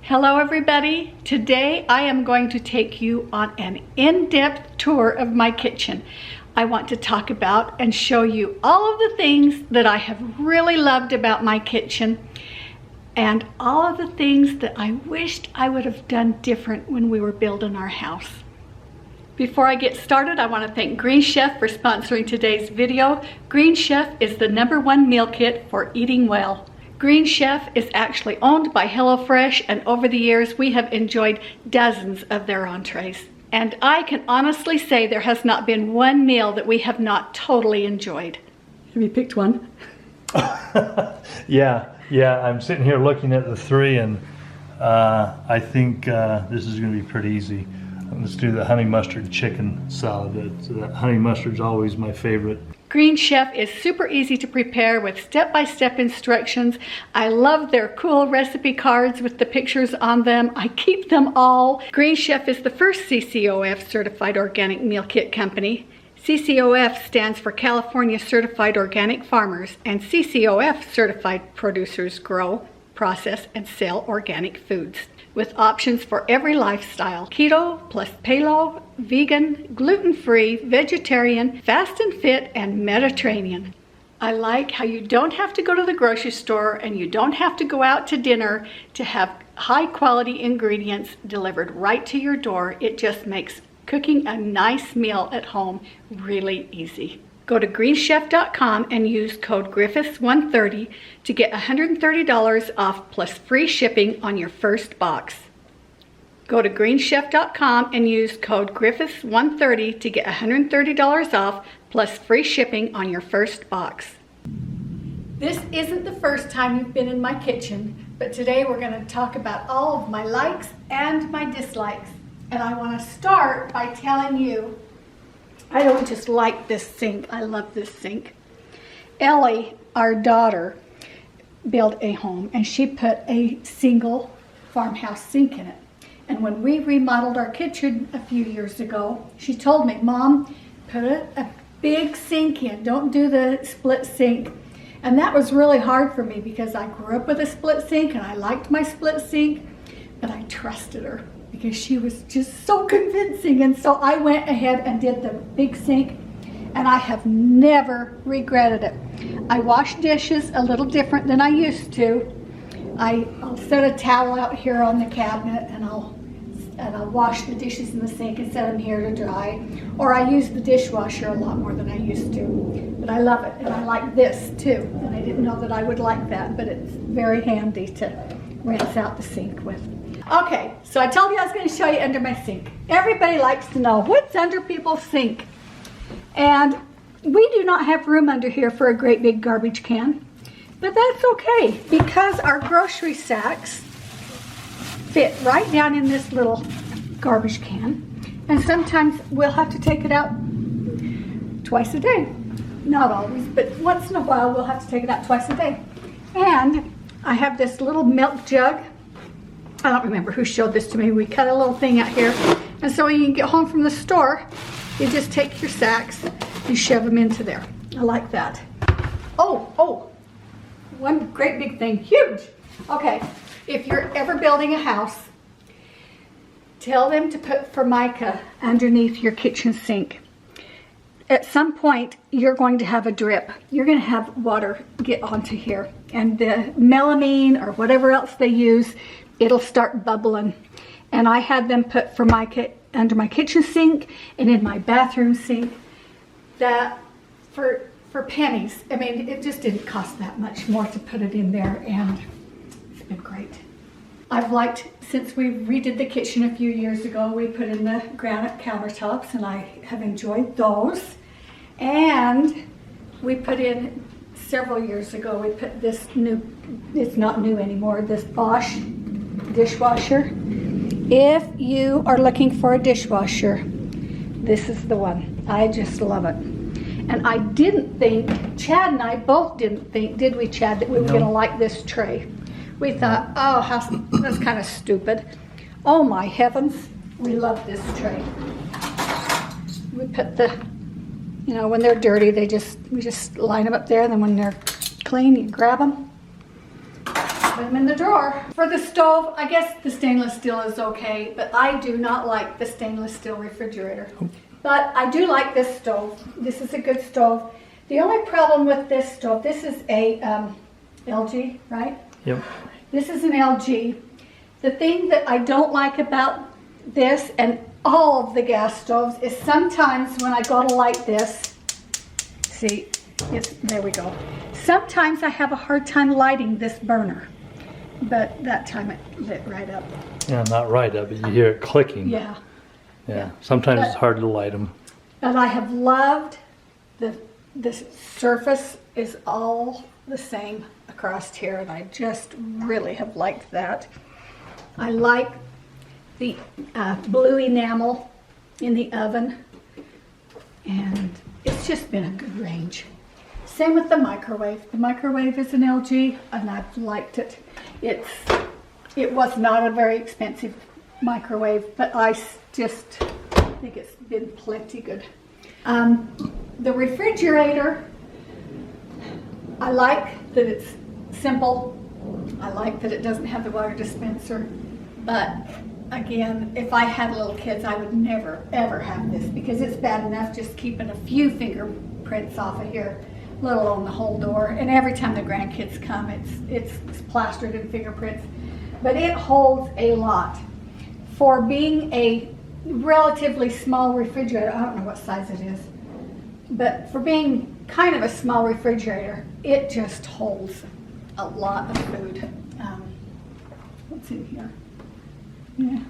Hello everybody. Today I am going to take you on an in-depth tour of my kitchen. I want to talk about and show you all of the things that I have really loved about my kitchen and all of the things that I wished I would have done different when we were building our house. Before I get started, I want to thank Green Chef for sponsoring today's video. Green Chef is the #1 meal kit for eating well. Green Chef is actually owned by HelloFresh, and over the years we have enjoyed dozens of their entrees. And I can honestly say there has not been one meal that we have not totally enjoyed. Have you picked one? Yeah, I'm sitting here looking at the three, and I think this is going to be pretty easy. Let's do the honey mustard chicken salad. That honey mustard's always my favorite. Green Chef is super easy to prepare with step-by-step instructions. I love their cool recipe cards with the pictures on them. I keep them all. Green Chef is the first CCOF certified organic meal kit company. CCOF stands for California Certified Organic Farmers, and CCOF certified producers grow, process, and sell organic foods with options for every lifestyle: keto plus paleo, vegan, gluten-free, vegetarian, fast and fit, and Mediterranean. I like how you don't have to go to the grocery store and you don't have to go out to dinner to have high quality ingredients delivered right to your door. It just makes cooking a nice meal at home really easy. Go to greenchef.com and use code Griffiths130 to get $130 off plus free shipping on your first box. Go to greenchef.com and use code Griffiths130 to get $130 off plus free shipping on your first box. This isn't the first time you've been in my kitchen, but today we're going to talk about all of my likes and my dislikes. And I want to start by telling you I don't just like this sink, I love this sink. Ellie, our daughter, built a home and she put a single farmhouse sink in it. And when we remodeled our kitchen a few years ago, she told me, "Mom, put a big sink in, don't do the split sink." And that was really hard for me because I grew up with a split sink and I liked my split sink, but I trusted her because she was just so convincing. And so I went ahead and did the big sink, and I have never regretted it. I wash dishes a little different than I used to. I'll set a towel out here on the cabinet and I'll wash the dishes in the sink and set them here to dry. Or I use the dishwasher a lot more than I used to. But I love it, and I like this too. And I didn't know that I would like that, but it's very handy to rinse out the sink with. Okay, so I told you I was going to show you under my sink. Everybody likes to know what's under people's sink. And we do not have room under here for a great big garbage can. But that's okay, because our grocery sacks fit right down in this little garbage can. And sometimes we'll have to take it out twice a day. Not always, but once in a while we'll have to take it out twice a day. And I have this little milk jug. I don't remember who showed this to me. We cut a little thing out here. And so when you get home from the store, you just take your sacks, you shove them into there. I like that. Oh, one great big thing, huge. Okay, if you're ever building a house, tell them to put Formica underneath your kitchen sink. At some point, you're going to have a drip. You're going to have water get onto here. And the melamine or whatever else they use, it'll start bubbling. And I had them put Formica under my kitchen sink and in my bathroom sink. That for pennies. I mean, it just didn't cost that much more to put it in there, and it's been great. I've liked, since we redid the kitchen a few years ago, we put in the granite countertops, and I have enjoyed those. And we put in, several years ago, we put this new, it's not new anymore, this Bosch dishwasher. If you are looking for a dishwasher, this is the one. I just love it. And I didn't think, Chad and I both didn't think, did we, Chad, that we were going to like this tray. We thought, oh, that's kind of stupid. Oh my heavens, we love this tray. We put the, you know, when they're dirty, we just line them up there, and then when they're clean, you grab them. put them in the drawer. For the stove, I guess the stainless steel is okay, but I do not like the stainless steel refrigerator. But I do like this stove. This is a good stove. The only problem with this stove, this is a LG, right? Yep. This is an LG. The thing that I don't like about this and all of the gas stoves is sometimes when I go to light this, see, there we go. Sometimes I have a hard time lighting this burner, but that time it lit right up. Yeah, not right up, but you hear it clicking. Yeah. Yeah. Sometimes it's hard to light them. But I have loved the surface is all the same across here, and I just really have liked that. I like the blue enamel in the oven, and it's just been a good range. Same with the microwave. The microwave is an LG, and I've liked it. It was not a very expensive microwave, but I just think it's been plenty good. The refrigerator, I like that it's simple. I like that it doesn't have the water dispenser. But again, if I had little kids, I would never ever have this, because it's bad enough just keeping a few fingerprints off of here, let alone the whole door. And every time the grandkids come, it's plastered in fingerprints. But it holds a lot. For being a relatively small refrigerator, I don't know what size it is, but for being kind of a small refrigerator, it just holds a lot of food. What's in here? Yeah.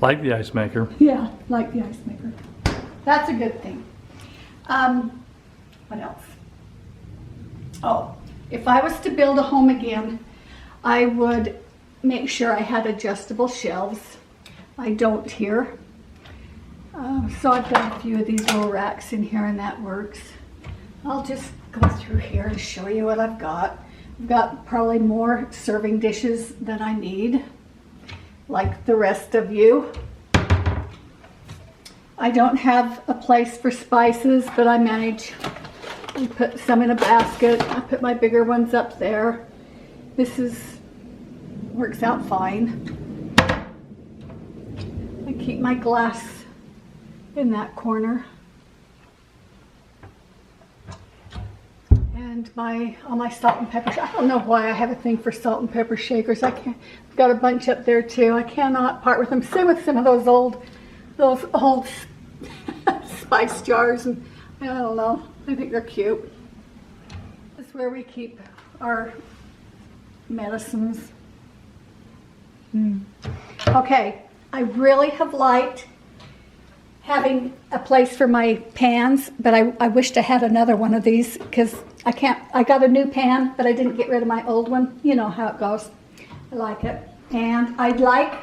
Like the ice maker. Yeah, like the ice maker. That's a good thing. What else? Oh, if I was to build a home again, I would make sure I had adjustable shelves. I don't here. So I've got a few of these little racks in here, and that works. I'll just go through here and show you what I've got. I've got probably more serving dishes than I need, like the rest of you. I don't have a place for spices, but I manage. I put some in a basket. I put my bigger ones up there. This works out fine. I keep my glass in that corner. And all my salt and pepper. I don't know why I have a thing for salt and pepper shakers. I've got a bunch up there too. I cannot part with them. Same with some of those old spice jars, and I don't know. I think they're cute. This is where we keep our medicines. Okay, I really have liked having a place for my pans, but I wished I had another one of these, because I got a new pan, but I didn't get rid of my old one. You know how it goes. I like it. And I like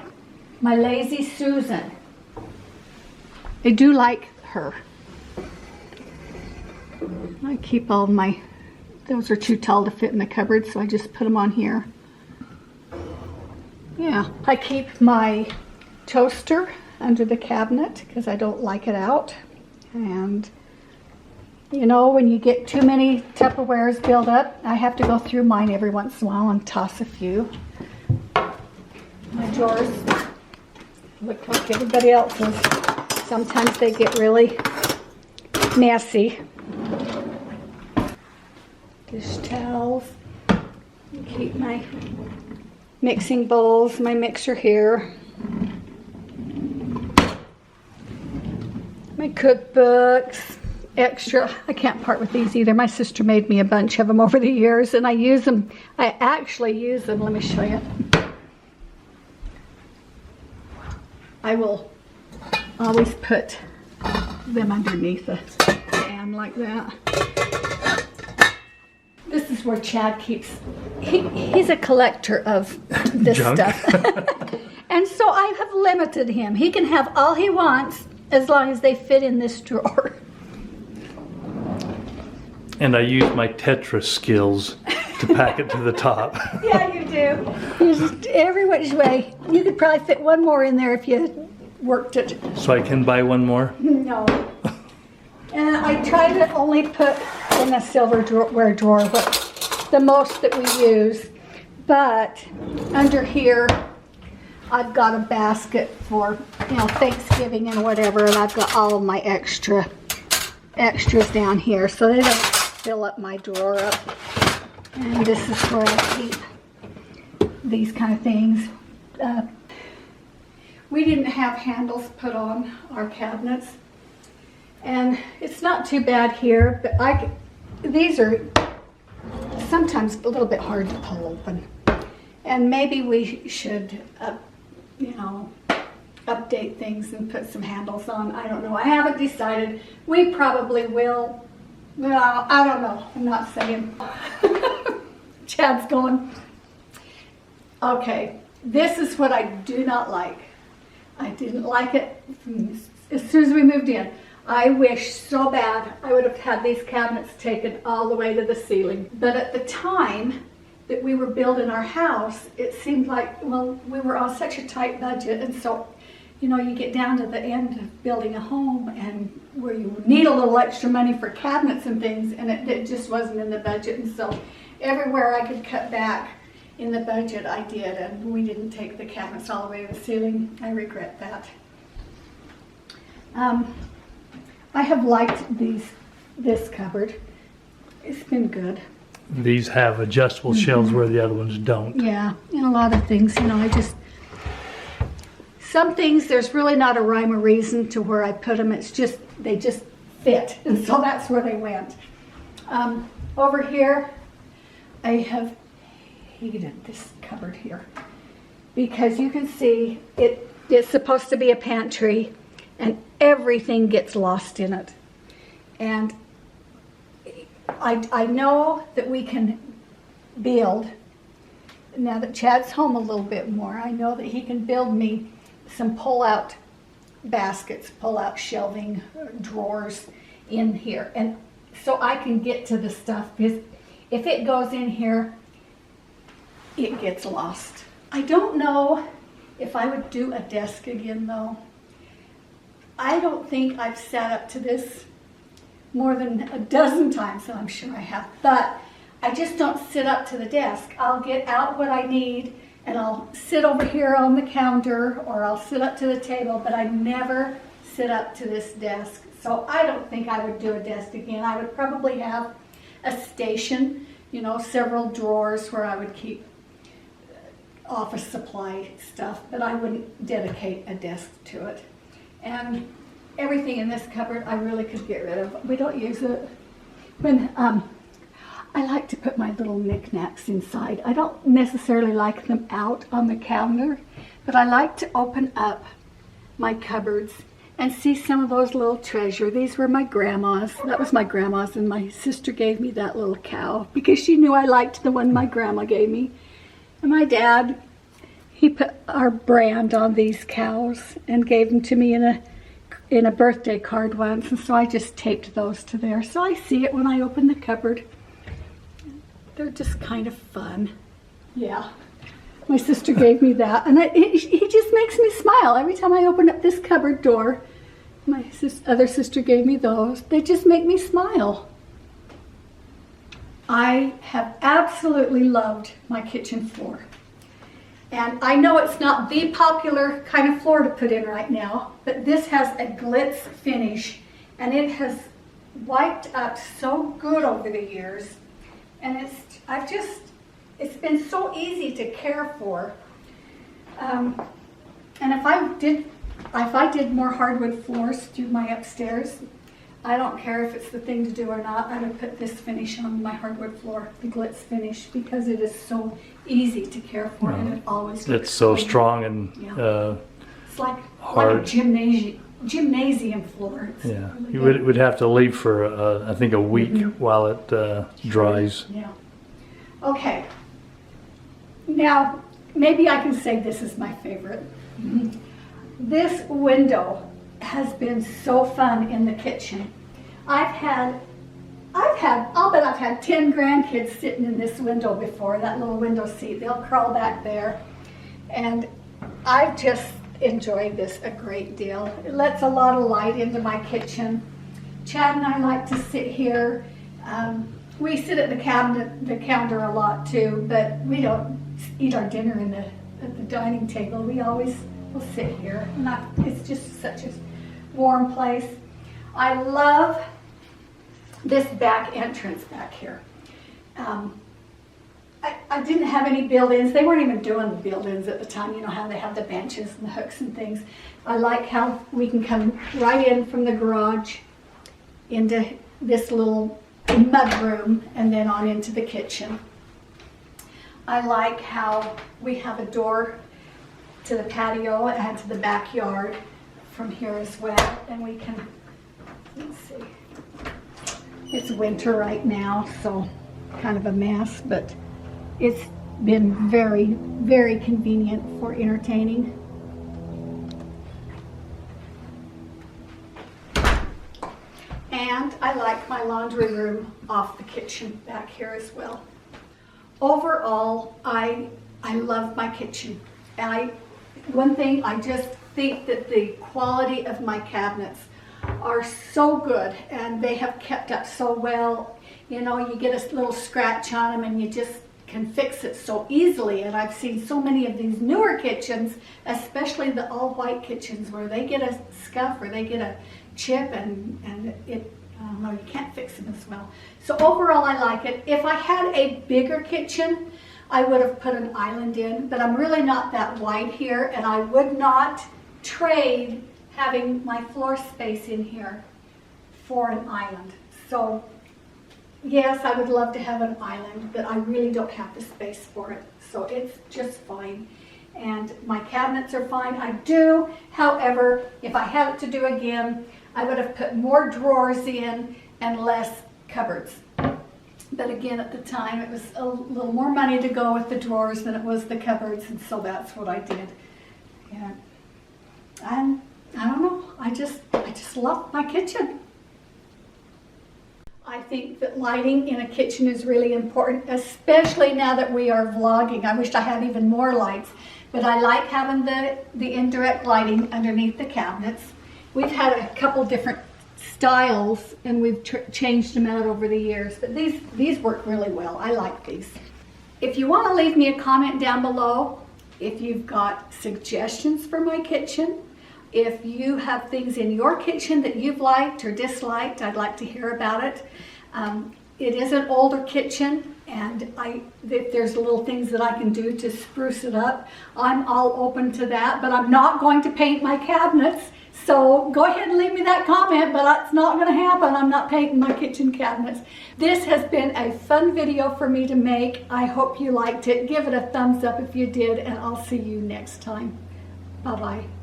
my Lazy Susan. I do like her. I keep all those are too tall to fit in the cupboard, so I just put them on here. Yeah, I keep my toaster under the cabinet because I don't like it out. And you know, when you get too many Tupperwares built up, I have to go through mine every once in a while and toss a few. My drawers look like everybody else's. Sometimes they get really messy. Dish towels. Keep my mixing bowls, my mixer here. My cookbooks, extra. I can't part with these either. My sister made me a bunch of them over the years, and I use them. I actually use them. Let me show you. I will always put them underneath a pan like that. This is where Chad keeps, he's a collector of this stuff. And so I have limited him. He can have all he wants as long as they fit in this drawer. And I use my Tetris skills to pack it to the top. Yeah, you do. You just, every which way. You could probably fit one more in there if you worked it. So I can buy one more? No. And I try to only put in a silverware drawer, but the most that we use. But under here, I've got a basket for, you know, Thanksgiving and whatever, and I've got all of my extras down here, so they don't fill up my drawer up. And this is where I keep these kind of things. We didn't have handles put on our cabinets, and it's not too bad here, but these are sometimes a little bit hard to pull open, and maybe we should you know, update things and put some handles on. I don't know. I haven't decided. We probably will. Well, I don't know. I'm not saying. Chad's going. Okay, this is what I do not like. I didn't like it as soon as we moved in. I wish so bad I would have had these cabinets taken all the way to the ceiling. But at the time that we were building our house, it seemed like, well, we were on such a tight budget, and so, you know, you get down to the end of building a home and where you need a little extra money for cabinets and things, and it just wasn't in the budget. And so everywhere I could cut back in the budget, I did, and we didn't take the cabinets all the way to the ceiling. I regret that. I have liked this cupboard. It's been good. These have adjustable shelves where the other ones don't. Yeah, and a lot of things, you know, some things there's really not a rhyme or reason to where I put them. It's just, they just fit, and so that's where they went. Over here, I have hated this cupboard here because you can see it's supposed to be a pantry, and everything gets lost in it. And I know that we can build, now that Chad's home a little bit more, I know that he can build me some pull-out baskets, pull-out shelving drawers in here. And so I can get to the stuff, because if it goes in here, it gets lost. I don't know if I would do a desk again, though. I don't think I've sat up to this more than a dozen times, and I'm sure I have, but I just don't sit up to the desk. I'll get out what I need, and I'll sit over here on the counter, or I'll sit up to the table, but I never sit up to this desk. So I don't think I would do a desk again. I would probably have a station, you know, several drawers where I would keep office supply stuff, but I wouldn't dedicate a desk to it. And everything in this cupboard I really could get rid of. We don't use it. When I like to put my little knickknacks inside. I don't necessarily like them out on the counter, but I like to open up my cupboards and see some of those little treasures. These were my grandma's. That was my grandma's, and my sister gave me that little cow because she knew I liked the one my grandma gave me. And my dad, he put our brand on these cows and gave them to me in a birthday card once, and so I just taped those to there. So I see it when I open the cupboard. They're just kind of fun. Yeah. My sister gave me that, and he just makes me smile. Every time I open up this cupboard door, my other sister gave me those. They just make me smile. I have absolutely loved my kitchen floor. And I know it's not the popular kind of floor to put in right now, but this has a glitz finish, and it has wiped up so good over the years. And it's been so easy to care for. And if I did more hardwood floors through my upstairs, I don't care if it's the thing to do or not, I would put this finish on my hardwood floor, the glitz finish, because it is so easy to care for, and it always looks It's so clean. strong and It's like hard. a gymnasium floor. It's yeah. really You good. would have to leave for I think a week while it dries. Yeah. Okay. Now, maybe I can say this is my favorite. This window has been so fun in the kitchen. I'll bet I've had 10 grandkids sitting in this window before, that little window seat. They'll crawl back there. And I just enjoy this a great deal. It lets a lot of light into my kitchen. Chad and I like to sit here. We sit at the counter a lot too, but we don't eat our dinner at the dining table. We always will sit here. It's just such a warm place. I love this back entrance back here. I didn't have any build-ins. They weren't even doing the build-ins at the time. You know how they have the benches and the hooks and things. I like how we can come right in from the garage into this little mud room and then on into the kitchen. I like how we have a door to the patio and to the backyard from here as well. And we can, let's see, it's winter right now, so kind of a mess, but it's been very, very convenient for entertaining. And I like my laundry room off the kitchen back here as well. Overall, I love my kitchen. And one thing, I just think that the quality of my cabinets are so good and they have kept up so well. You know, you get a little scratch on them and you just can fix it so easily. And I've seen so many of these newer kitchens, especially the all-white kitchens, where they get a scuff or they get a chip and it, I don't know, you can't fix them as well. So overall, I like it. If I had a bigger kitchen, I would have put an island in, but I'm really not that wide here, and I would not trade having my floor space in here for an island. So yes, I would love to have an island, but I really don't have the space for it. So it's just fine. And my cabinets are fine. I do, however, if I had it to do again, I would have put more drawers in and less cupboards. But again, at the time, it was a little more money to go with the drawers than it was the cupboards, and so that's what I did. Yeah. And I don't know, I just love my kitchen. I think that lighting in a kitchen is really important, especially now that we are vlogging. I wish I had even more lights, but I like having the indirect lighting underneath the cabinets. We've had a couple different styles and we've changed them out over the years, but these work really well. I like these. If you want to leave me a comment down below, if you've got suggestions for my kitchen, if you have things in your kitchen that you've liked or disliked, I'd like to hear about it. It is an older kitchen, and if there's little things that I can do to spruce it up, I'm all open to that, but I'm not going to paint my cabinets. So go ahead and leave me that comment, but that's not going to happen. I'm not painting my kitchen cabinets. This has been a fun video for me to make. I hope you liked it. Give it a thumbs up if you did, and I'll see you next time. Bye-bye.